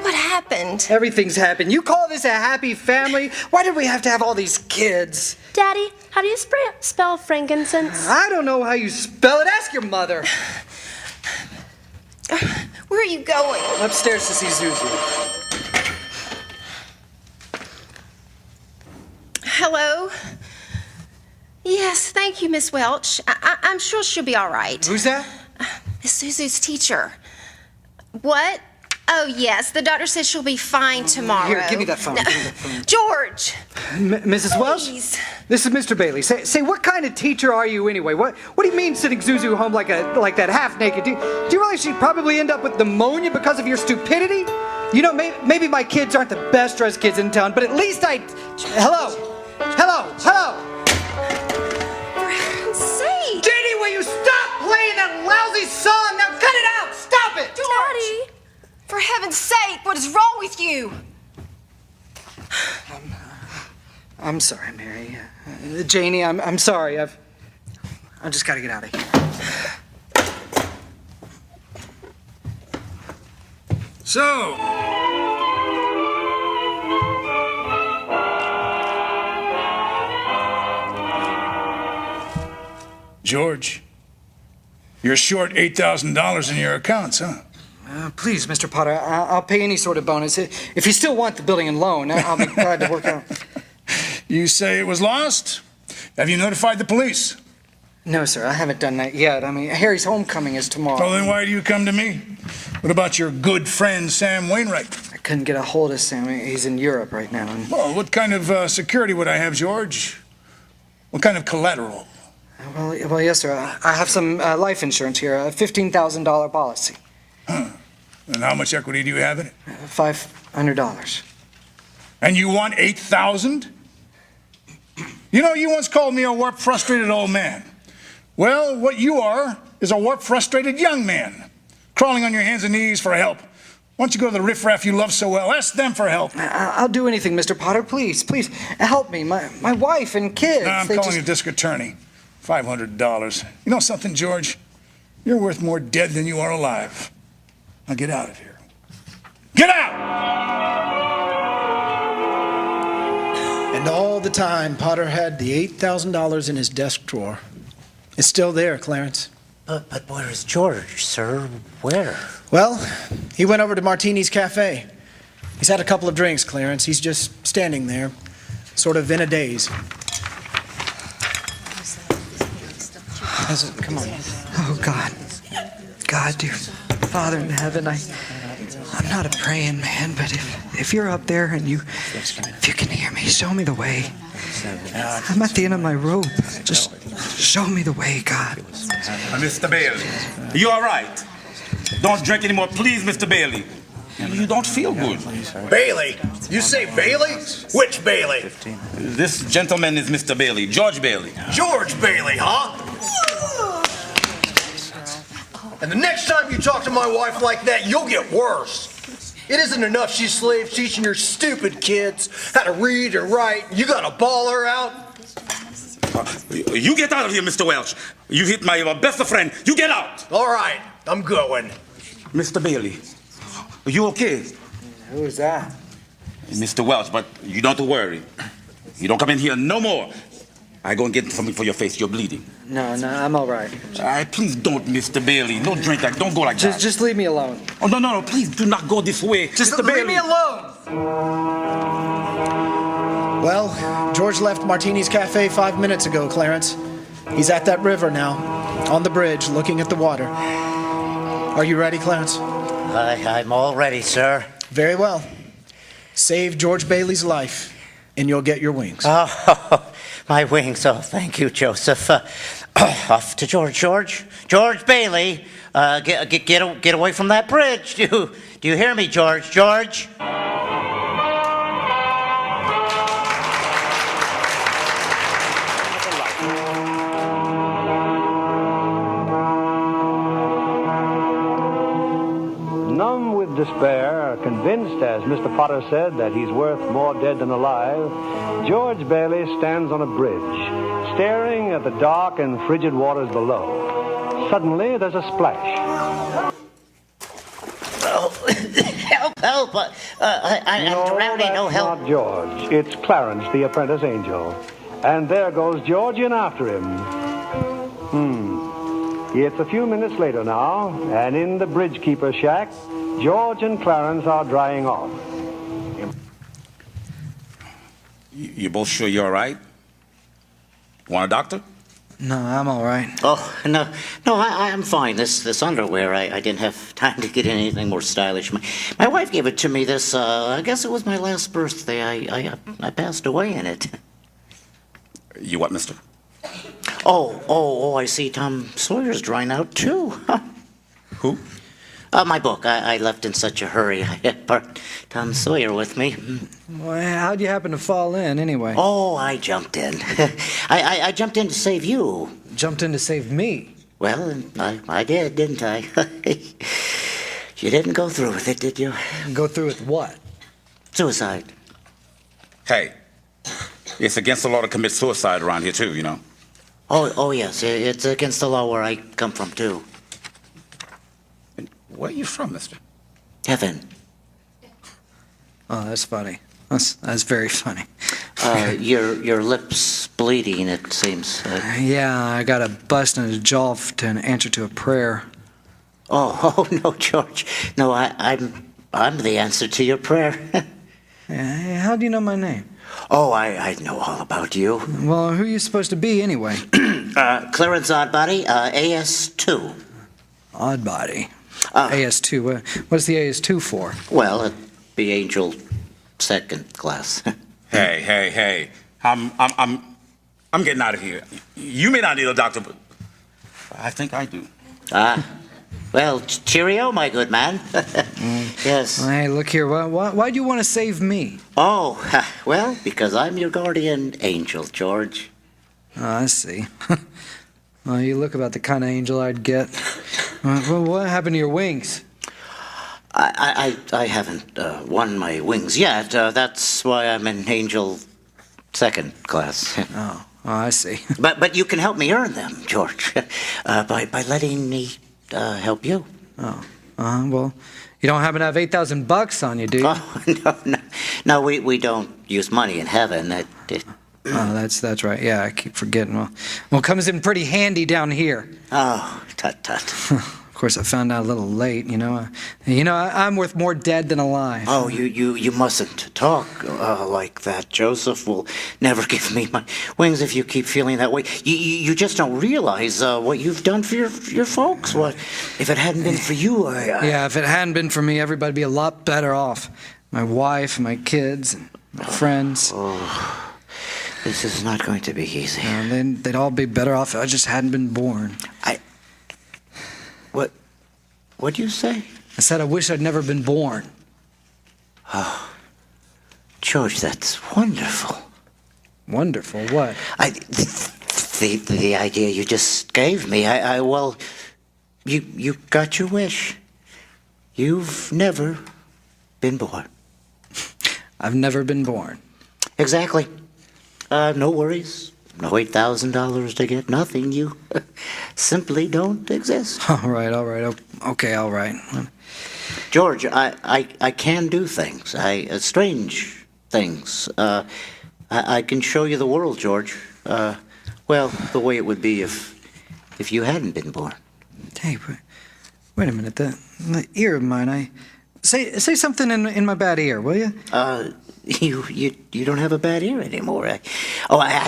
what happened?
Everything's happened. You call this a happy family? Why did we have to have all these kids?
Daddy, how do you spell frankincense?
I don't know how you spell it. Ask your mother.
Where are you going?
Upstairs to see Zuzu.
Hello? Yes, thank you, Miss Welch. I'm sure she'll be all right.
Who's that?
Miss Zuzu's teacher. What? Oh, yes. The doctor says she'll be fine tomorrow.
Here, give me that phone.
No. George!
Mrs. Welch? This is Mr. Bailey. Say, what kind of teacher are you anyway? What do you mean sending Zuzu home like that half-naked? Do you realize she'd probably end up with pneumonia because of your stupidity? You know, maybe my kids aren't the best-dressed kids in town, but at least Hello?
For heaven's sake!
J.D., will you stop playing that lousy song? Now cut it out! Stop it!
Daddy! For heaven's sake, what is wrong with you?
I'm sorry, Mary. Janie, I'm sorry. I've just got to get out of here.
So, George, you're short $8,000 in your accounts, huh?
Please, Mr. Potter, I'll pay any sort of bonus. If you still want the building and loan, I'll be glad to work out.
You say it was lost? Have you notified the police?
No, sir, I haven't done that yet. I mean, Harry's homecoming is tomorrow.
Well, then why do you come to me? What about your good friend, Sam Wainwright?
I couldn't get a hold of Sam. He's in Europe right now.
Well, what kind of security would I have, George? What kind of collateral?
Well, yes, sir. I have some life insurance here, a $15,000 policy.
And how much equity do you have in it?
$500.
And you want $8,000? You know, you once called me a warped, frustrated old man. Well, what you are is a warped, frustrated young man, crawling on your hands and knees for help. Why don't you go to the riffraff you love so well? Ask them for help.
I'll do anything, Mr. Potter. Please, please, help me. My wife and kids.
I'm calling a district attorney. $500. You know something, George? You're worth more dead than you are alive. Now get out of here. Get out!
And all the time, Potter had the $8,000 in his desk drawer. It's still there, Clarence.
But where is George, sir? Where?
Well, he went over to Martini's Cafe. He's had a couple of drinks, Clarence. He's just standing there, sort of in a daze.
Come on. Oh, God. God, dear Father in heaven, I'm not a praying man, but if you're up there and if you can hear me, show me the way. I'm at the end of my rope. Just show me the way, God.
Mr. Bailey, you all right? Don't drink anymore, please, Mr. Bailey. You don't feel good.
Bailey? You say Bailey? Which Bailey?
This gentleman is Mr. Bailey, George Bailey.
George Bailey, huh? And the next time you talk to my wife like that, you'll get worse. It isn't enough she's slaves teaching your stupid kids how to read and write. You gotta ball her out.
You get out of here, Mr. Welch. You hit my best friend. You get out.
All right, I'm going.
Mr. Bailey, are you okay?
Who is that?
Mr. Welch, but you don't worry. You don't come in here no more. I go and get something for your face. You're bleeding.
No, I'm all right.
Please don't, Mr. Bailey. Don't drink that. Don't go like that.
Just leave me alone.
Oh, no. Please do not go this way.
Just
Mr.
leave
Bailey.
me alone.
Well, George left Martini's Cafe 5 minutes ago, Clarence. He's at that river now, on the bridge, looking at the water. Are you ready, Clarence?
I'm all ready, sir.
Very well. Save George Bailey's life, and you'll get your wings.
Oh, my wings. Oh, thank you, Joseph. Off to George Bailey. Get away from that bridge. Do you hear me, George? George?
Numb with despair, convinced, as Mr. Potter said, that he's worth more dead than alive, George Bailey stands on a bridge, staring at the dark and frigid waters below. Suddenly, there's a splash.
Oh, help! I'm drowning. No help.
Not George. It's Clarence, the apprentice angel. And there goes George in after him. It's a few minutes later now, and in the bridgekeeper's shack, George and Clarence are drying off.
You both sure you're all right? Want a doctor?
No, I'm all right.
Oh, no, I'm fine. This underwear, I didn't have time to get anything more stylish. My wife gave it to me this, I guess it was my last birthday. I passed away in it.
You what, mister?
Oh, I see Tom Sawyer's drying out, too.
Who?
My book. I left in such a hurry. I had part Tom Sawyer with me.
Well, how'd you happen to fall in, anyway?
Oh, I jumped in. I jumped in to save you.
Jumped in to save me?
Well, I did, didn't I? You didn't go through with it, did you?
Go through with what?
Suicide.
Hey, it's against the law to commit suicide around here, too, you know.
Oh, yes. It's against the law where I come from, too.
And where are you from, mister?
Heaven.
Oh, that's funny. That's very funny.
Your lips bleeding, it seems.
Yeah, I got a bust in the jaw to an answer to a prayer.
Oh, no, George. No, I'm the answer to your prayer.
Hey, how do you know my name?
Oh, I know all about you.
Well, who are you supposed to be, anyway?
Clarence Oddbody, AS2.
Oddbody? AS2. What's the AS2 for?
Well, it'd be Angel second class.
Hey. I'm getting out of here. You may not need a doctor, but I think I do.
Well, cheerio, my good man. Yes.
Well, hey, look here. Why do you want to save me?
Oh, well, because I'm your guardian angel, George.
Oh, I see. Well, you look about the kind of angel I'd get. Well, what happened to your wings?
I haven't won my wings yet. That's why I'm an angel second class.
Oh, I see.
But you can help me earn them, George, by letting me help you.
Oh, well, you don't happen to have $8,000 on you, do you?
Oh, no, we don't use money in heaven.
Oh, that's right. Yeah, I keep forgetting. Well, it comes in pretty handy down here.
Oh, tut.
Of course, I found out a little late. I'm worth more dead than alive.
Oh, you mustn't talk like that. Joseph will never give me my wings if you keep feeling that way. You just don't realize what you've done for your folks. What if it hadn't been for you?
Yeah, if it hadn't been for me, everybody'd be a lot better off. My wife, my kids, and my friends.
Oh, this is not going to be easy.
They'd all be better off if I just hadn't been born.
What'd you say?
I said I wish I'd never been born.
Oh, George, that's wonderful.
Wonderful? What?
The idea you just gave me. Well, you got your wish. You've never been born.
I've never been born.
Exactly. No worries. No $8,000 to get nothing. You simply don't exist.
All right. Okay, all right.
George, I can do things. Strange things. I can show you the world, George. Well, the way it would be if you hadn't been born.
Hey, wait a minute. The ear of mine. Say something in my bad ear, will you?
You don't have a bad ear anymore. I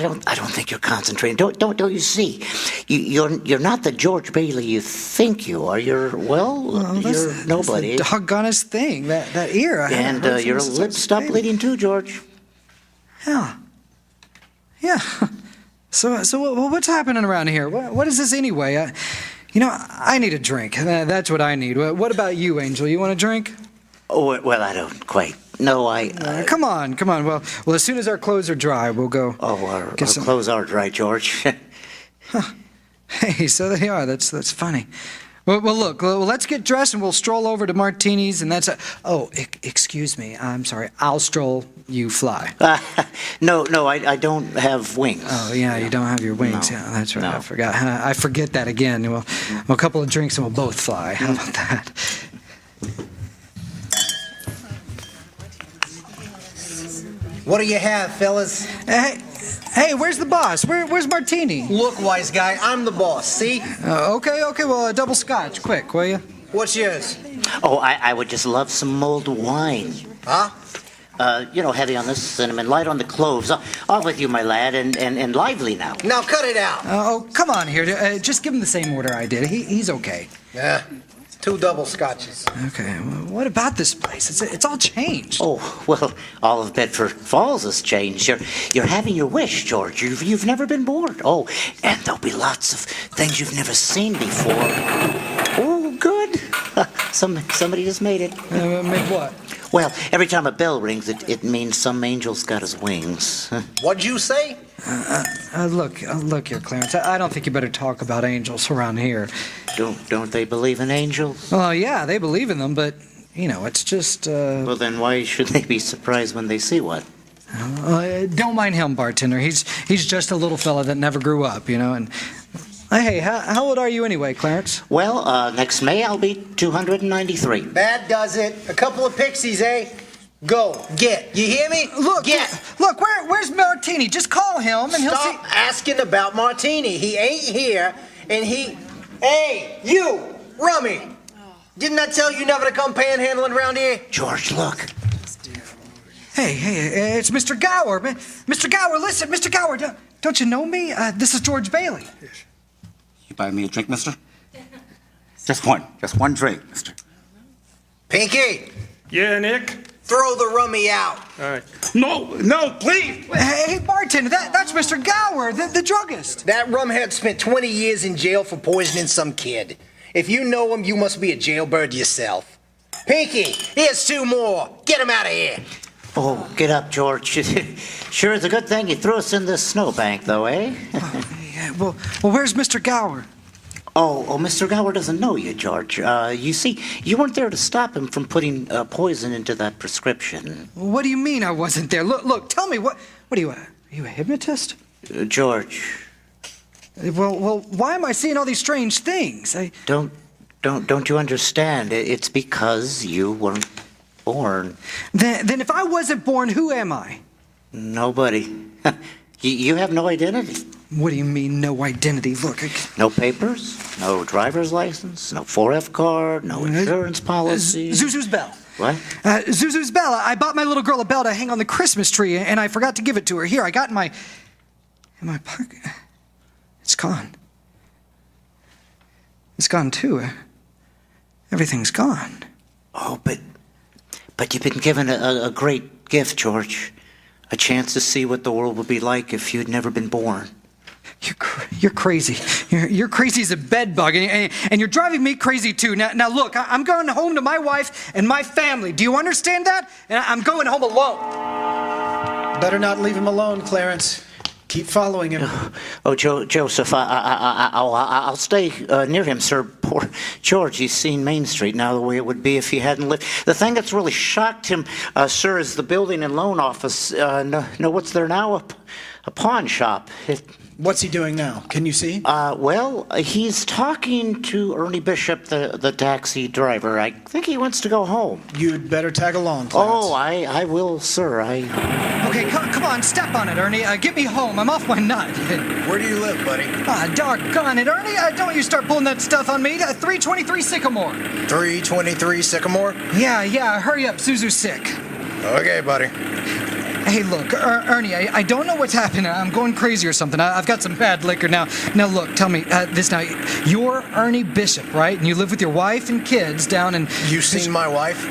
don't think you're concentrating. Don't you see? You're not the George Bailey you think you are. You're nobody.
That's the doggonest thing. That ear.
And your lips stop bleeding too, George.
Yeah. So what's happening around here? What is this anyway? I need a drink. That's what I need. What about you, Angel? You want a drink?
Oh, well, I don't quite. No,
Come on. Well, as soon as our clothes are dry, we'll go.
Oh, our clothes are dry, George.
Hey, so they are. That's funny. Well, look. Let's get dressed and we'll stroll over to Martini's, and that's. Excuse me. I'm sorry. I'll stroll. You fly.
No, I don't have wings.
Oh yeah, you don't have your wings. No. Yeah, that's right.
No.
I forgot. I forget that again. Well, a couple of drinks and we'll both fly. How about that?
What do you have, fellas?
Hey, where's the boss? Where's Martini?
Look, wise guy, I'm the boss, see?
Okay, well, a double scotch, quick, will you?
What's yours?
Oh, I would just love some mulled wine.
Huh?
Heavy on the cinnamon, light on the cloves. Off with you, my lad, and lively now.
Now cut it out.
Come on here. Just give him the same order I did. He's okay.
Yeah. 2 double scotches.
Okay, well, what about this place? It's all changed.
Oh, well, all of Bedford Falls has changed. You're having your wish, George. You've never been bored. Oh, and there'll be lots of things you've never seen before. Oh, good. Somebody just made it.
Made what?
Well, every time a bell rings, it means some angel's got his wings.
What'd you say?
Look here, Clarence. I don't think you better talk about angels around here.
Don't they believe in angels?
Well, yeah, they believe in them, but, it's just,
Well, then why should they be surprised when they see one?
Don't mind him, bartender. He's just a little fella that never grew up, and... Hey, how old are you anyway, Clarence?
Well, next May I'll be 293.
That does it. A couple of pixies, eh? Go, get. You hear me?
Look,
get.
Look, where's Martini? Just call him and he'll see...
Stop asking about Martini. He ain't here, and he... Hey, you, Rummy. Didn't I tell you never to come panhandling around here?
George, look.
Hey, it's Mr. Gower. Mr. Gower, listen, Mr. Gower, don't you know me? This is George Bailey.
You buy me a drink, mister? Just one drink, mister.
Pinky.
Yeah, Nick?
throw the rummy out.
All right.
No, please.
Hey, bartender, that's Mr. Gower, the druggist.
That rumhead spent 20 years in jail for poisoning some kid. If you know him, you must be a jailbird yourself. Pinky, here's 2 more. Get him out of here.
Oh, get up, George. Sure is a good thing you threw us in this snowbank, though, eh?
Yeah, well, where's Mr. Gower?
Oh, Mr. Gower doesn't know you, George. You see, you weren't there to stop him from putting poison into that prescription.
What do you mean I wasn't there? Look, tell me, what are you a hypnotist?
George.
Well, why am I seeing all these strange things?
Don't you understand? It's because you weren't born.
Then if I wasn't born, who am I?
Nobody. You have no identity.
What do you mean, no identity? Look,
no papers, no driver's license, no 4F card, no insurance policy.
Zuzu's bell.
What?
Zuzu's bell. I bought my little girl a bell to hang on the Christmas tree, and I forgot to give it to her. Here, I got in my pocket. It's gone. It's gone too. Everything's gone.
Oh, but you've been given a great gift, George. A chance to see what the world would be like if you'd never been born.
You're crazy. You're crazy as a bedbug, and you're driving me crazy too. Now look, I'm going home to my wife and my family. Do you understand that? And I'm going home alone.
Better not leave him alone, Clarence. Keep following him.
Joseph, I'll stay near him, sir. Poor George, he's seen Main Street now the way it would be if he hadn't lived. The thing that's really shocked him, sir, is the building and loan office. No, what's there now? A pawn shop.
What's he doing now? Can you see?
Well, he's talking to Ernie Bishop, the taxi driver. I think he wants to go home.
You'd better tag along, Clarence.
Oh, I will, sir.
Okay, come on, step on it, Ernie. Get me home. I'm off my nut.
Where do you live, buddy?
Doggone it, Ernie. Don't you start pulling that stuff on me. 323 Sycamore.
323 Sycamore?
Yeah. Hurry up. Zuzu's sick.
Okay, buddy.
Hey, look, Ernie, I don't know what's happening. I'm going crazy or something. I've got some bad liquor now. Now, look, tell me this now. You're Ernie Bishop, right? And you live with your wife and kids down in...
You seen my wife?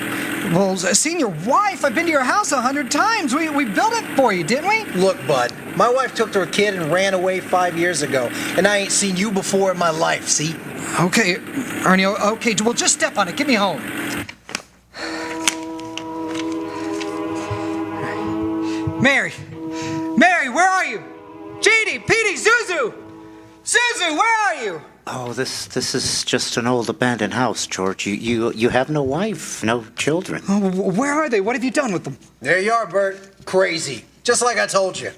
Well, seen your wife? I've been to your house 100 times. We built it for you, didn't we?
Look, bud, my wife took her kid and ran away 5 years ago, and I ain't seen you before in my life, see?
Okay, Ernie, okay, well, just step on it. Get me home. Mary, where are you? Jeannie, Petey, Zuzu, where are you?
Oh, this is just an old abandoned house, George. You have no wife, no children.
Oh, where are they? What have you done with them?
There you are, Bert. Crazy. Just like I told you.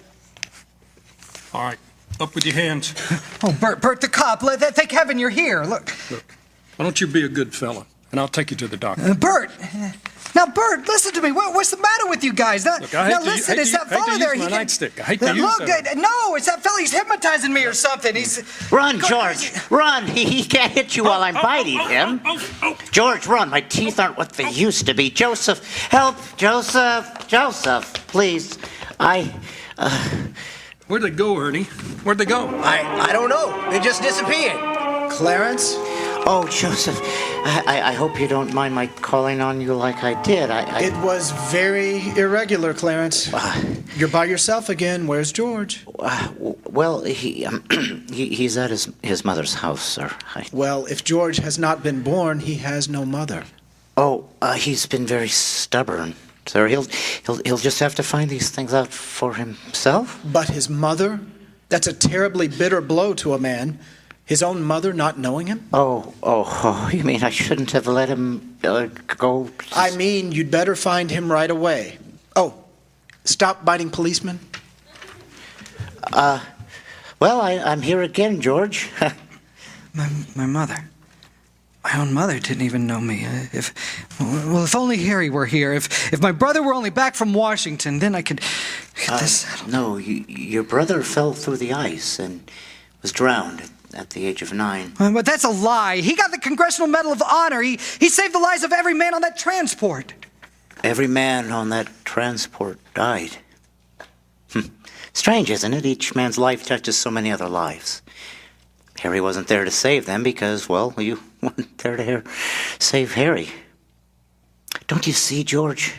All right, up with your hands.
Oh, Bert the cop. Thank heaven you're here. Look,
why don't you be a good fella, and I'll take you to the doctor.
Bert. Now, Bert, listen to me. What's the matter with you guys? Now, listen, it's that fella there.
I hate to use
Look,
that.
no, it's that fella. He's hypnotizing me or something.
Run, George, run. He can't hit you while I'm biting him. George, run. My teeth aren't what they used to be. Joseph, help. Joseph, please.
Where'd they go, Ernie? Where'd they go?
I don't know. They just disappeared.
Clarence?
Oh, Joseph, I hope you don't mind my calling on you like I did.
It was very irregular, Clarence. You're by yourself again. Where's George?
Well, he's at his mother's house, sir.
Well, if George has not been born, he has no mother.
Oh, he's been very stubborn, sir. He'll just have to find these things out for himself.
But his mother? That's a terribly bitter blow to a man. His own mother not knowing him?
Oh, you mean I shouldn't have let him go?
I mean, you'd better find him right away. Oh, stop biting policemen?
Well, I'm here again, George.
My mother. My own mother didn't even know me. If only Harry were here. If my brother were only back from Washington, then I could get this settled.
No, your brother fell through the ice and was drowned at the age of 9.
But that's a lie. He got the Congressional Medal of Honor. He saved the lives of every man on that transport.
Every man on that transport died. Strange, isn't it? Each man's life touches so many other lives. Harry wasn't there to save them because, well, you weren't there to save Harry. Don't you see, George?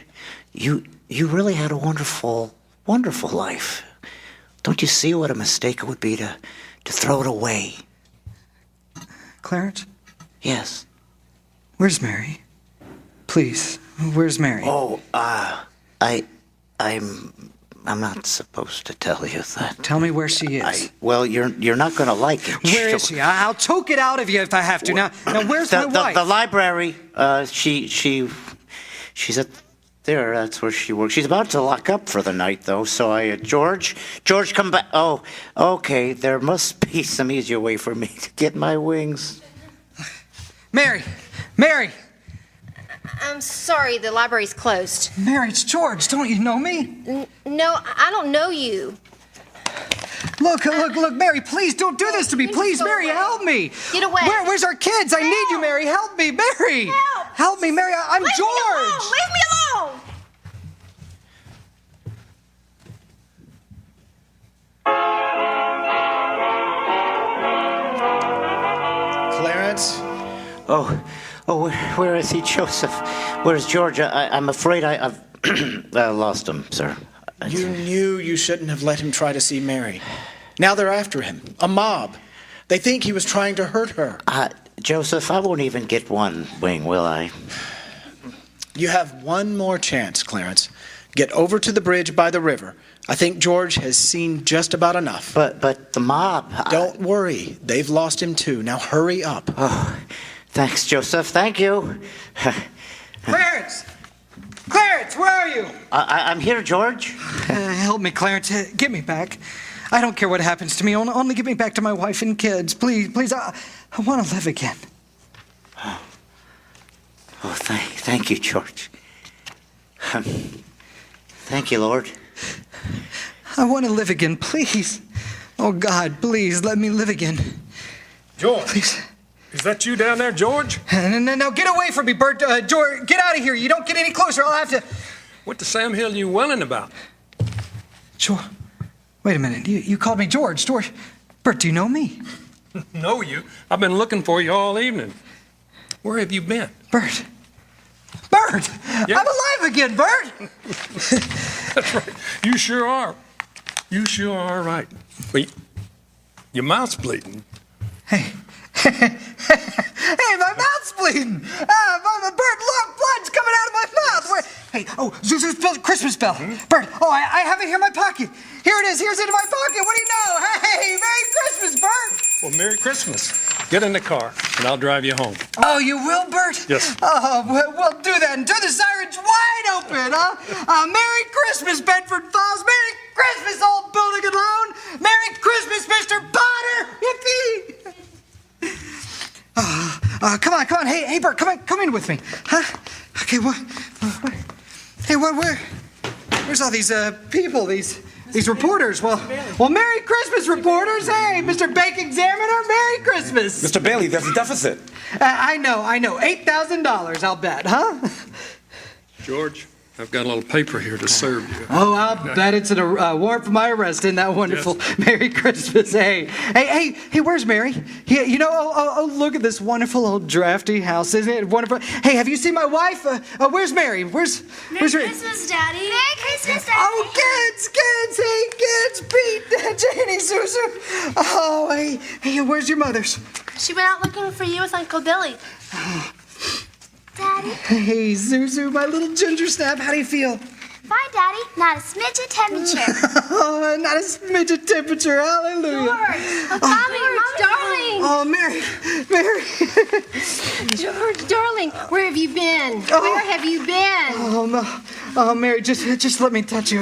you really had a wonderful life. Don't you see what a mistake it would be to throw it away?
Clarence?
Yes.
Where's Mary? Please, where's Mary?
Oh, I'm not supposed to tell you that.
Tell me where she is.
Well, you're not going to like it.
Where is she? I'll choke it out of you if I have to. Now where's my wife?
The library. She's at there. That's where she works. She's about to lock up for the night, though. So George, come back. Oh, okay. There must be some easier way for me to get my wings.
Mary.
I'm sorry, the library's closed.
Mary, it's George. Don't you know me?
No, I don't know you.
Look, Mary, please don't do this to me. Please, Mary, help me.
Get away.
Where's our kids? I need you, Mary. Help me, Mary. Help me, Mary. I'm George.
Leave me alone.
Clarence?
Oh, where is he, Joseph? Where's George? I'm afraid I've lost him, sir.
You knew you shouldn't have let him try to see Mary. Now they're after him. A mob. They think he was trying to hurt her.
Joseph, I won't even get one wing, will I?
You have one more chance, Clarence. Get over to the bridge by the river. I think George has seen just about enough.
But the mob...
Don't worry. They've lost him too. Now hurry up.
Oh, thanks, Joseph. Thank you.
Clarence, where are you?
I'm here, George.
Help me, Clarence. Get me back. I don't care what happens to me. Only get me back to my wife and kids. Please. I want to live again.
Oh, thank you, George. Thank you, Lord.
I want to live again, please. Oh, God, please, let me live again.
George.
Please.
Is that you down there, George?
No, get away from me, Bert. George, get out of here. You don't get any closer. I'll have to...
What the Sam Hill Llewellyn about?
George. Wait a minute. You called me George. George. Bert, do you know me?
Know you? I've been looking for you all evening. Where have you been?
Bert!
Yeah.
I'm alive again, Bert!
That's right. You sure are. You sure are right. Well, your mouth's bleeding.
Hey, my mouth's bleeding! Bert, look, blood's coming out of my mouth! Zuzu's Christmas bell. Bert, I have it here in my pocket. Here it is, here's it in my pocket. What do you know? Hey, Merry Christmas, Bert!
Well, Merry Christmas. Get in the car, and I'll drive you home.
Oh, you will, Bert?
Yes.
Oh, we'll do that. And turn the sirens wide open, huh? Merry Christmas, Bedford Falls. Merry Christmas, old building and loan. Merry Christmas, Mr. Potter. Yippee! Come on. Hey, Bert, come in with me. Huh? Okay, what? Hey, where's all these people, these reporters? Well, Merry Christmas, reporters. Hey, Mr. Bank Examiner, Merry Christmas.
Mr. Bailey, there's a deficit.
I know. $8,000, I'll bet, huh?
George, I've got a little paper here to serve you.
Oh, I'll bet it's a warrant for my arrest. Isn't that wonderful? Yes. Merry Christmas. Hey, where's Mary? Look at this wonderful old drafty house. Isn't it wonderful? Hey, have you seen my wife? Where's Mary? Where's
Merry Christmas, Daddy. Merry Christmas, Daddy.
Oh, kids, Pete, Janie, Susan. Oh, hey, where's your mother's?
She went out looking for you with Uncle Billy. Daddy?
Hey, Zuzu, my little ginger snap, how do you feel?
Fine, Daddy. Not a smidge of temperature.
Oh, not a smidge of temperature. Hallelujah.
George. Darling.
Oh, Mary.
George, darling, where have you been? Where have you been?
Oh, no. Oh, Mary, just let me touch you.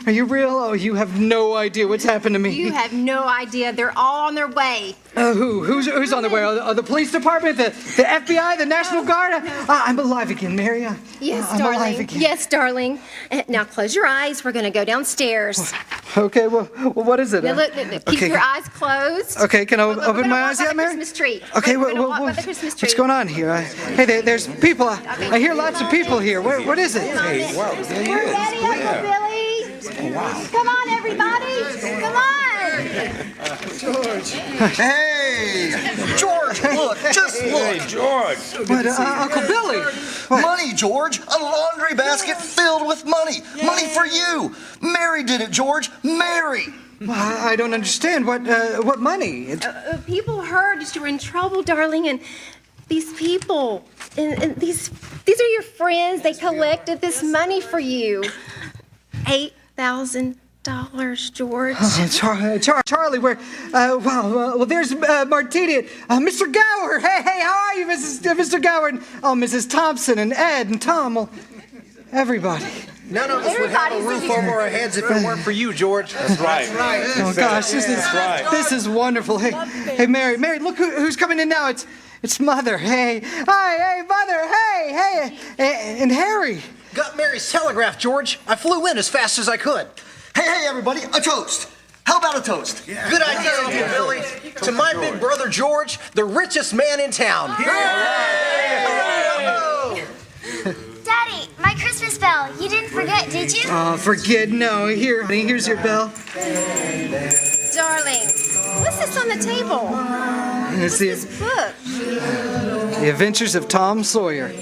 Are you real? Oh, you have no idea what's happened to me.
You have no idea. They're all on their way.
Who's on their way? The police department, the FBI, the National Guard? I'm alive again, Mary.
Yes,
I'm
darling.
alive again.
Yes, darling. Now close your eyes. We're going to go downstairs.
Okay, well, what is it?
Now, look, keep your eyes closed.
Okay, can I open my eyes yet, Mary?
Christmas tree.
Okay,
what's
going on here? Hey, there's people. I hear lots of people here. What is it?
Hey, wow, there he
We're
is.
ready, Uncle Billy.
Oh, wow.
Come on, everybody. Come on.
George.
Hey, George, look, just look.
Hey, George.
But, Uncle Billy.
Money, George. A laundry basket filled with money. Money for you. Mary did it, George. Mary.
I don't understand. What money?
People heard that you were in trouble, darling, and these people, and these are your friends. They collected this money for you. $8,000, George.
Oh, Charlie, where? Well, there's Martini, Mr. Gower. Hey, how are you, Mr. Gower? And, Mrs. Thompson and Ed and Tom. Well, everybody.
None of us would have a roof over our heads if it weren't for you, George.
That's right.
Oh gosh, this is wonderful. Hey, Mary, look who's coming in now. It's Mother. Hey, Mother. Hey, and Harry.
Got Mary's telegraph, George. I flew in as fast as I could.
Hey, everybody, a toast. How about a toast?
Yeah. Good idea, Uncle Billy. To my big brother, George, the richest man in town.
Daddy, my Christmas bell. You didn't forget, did you?
Oh, forget? No. Here's your bell.
Darling, what's this on the table? What's this book?
The Adventures of Tom Sawyer.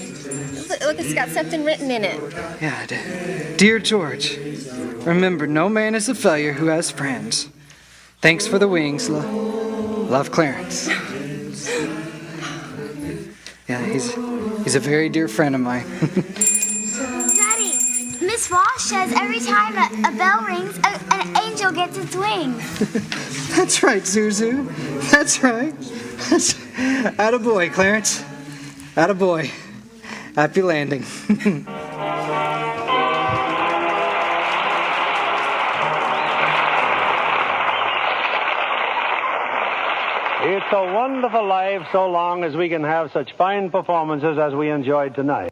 Look, it's got something written in it.
Yeah, Dear George, remember, no man is a failure who has friends. Thanks for the wings, love, Clarence. Yeah, he's a very dear friend of mine.
Daddy, Miss Walsh says every time a bell rings, an angel gets its wings.
That's right, Zuzu. That's right. Attaboy, Clarence. Attaboy. Happy landing.
It's a wonderful life so long as we can have such fine performances as we enjoyed tonight.